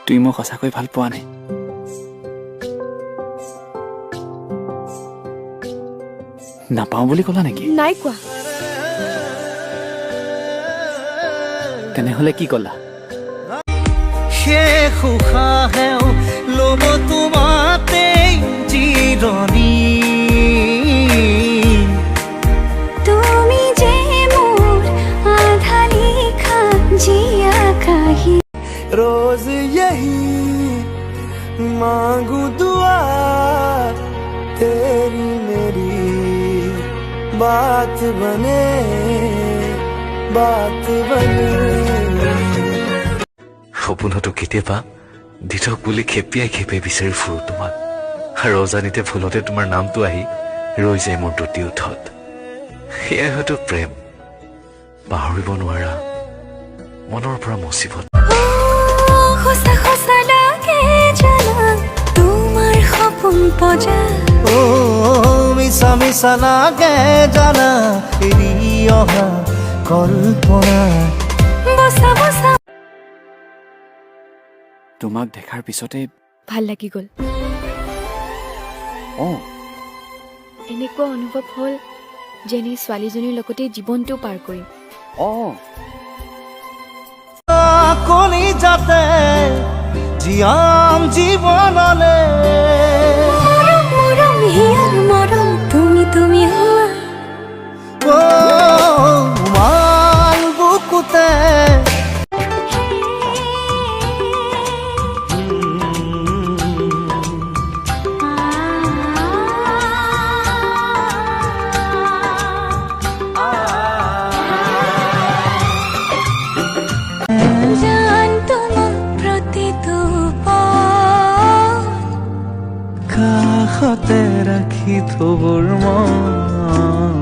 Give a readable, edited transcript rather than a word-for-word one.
তুই মোক সঁচাকৈ ভাল পোৱা নাই? নাপাওঁ বুলি ক'লা নেকি? নাই কোৱা। তেনেহ'লে কি ক'লা? শেষ উশাহেও ল'ব তোমাতেই জিৰণি। তুমি যে মোৰ আধা লিখা জিয়া কাহি। रोज यही मांगू दुआ तेरी मेरी बात बने बात बने। সপোনতো কেতিয়াবা দিঠক বুলি খেপিয়াই খেপিয়াই বিচাৰি ফুৰো তোমাক, আৰু অজানিতে ভুলতে তোমাৰ নামটো আহি ৰৈ যায় মোৰ দুটি ওঠত। সেয়াই হয়তো প্ৰেম, পাহৰিব নোৱাৰা মনৰ পৰা মুচিব। সঁচা সঁচা লাগে জানা তোমাৰ সপোন পজা। মিছা মিছা লাগে জানা এৰি অহা কল্পনা। বসা বসা তোমাক দেখাৰ পিছতে ভাল লাগি গ'ল। এনেকুৱা অনুভৱ হ'ল যেনে ছোৱালীজনীৰ লগতে জীৱনটো পাৰ কৰিম। কলি যাতে জীয়াম জীৱনলে। মৰম হিয়াৰ মৰম তুমি তুমি হোৱা। মান বুকুতে কাষতে ৰাখি থবৰ মন।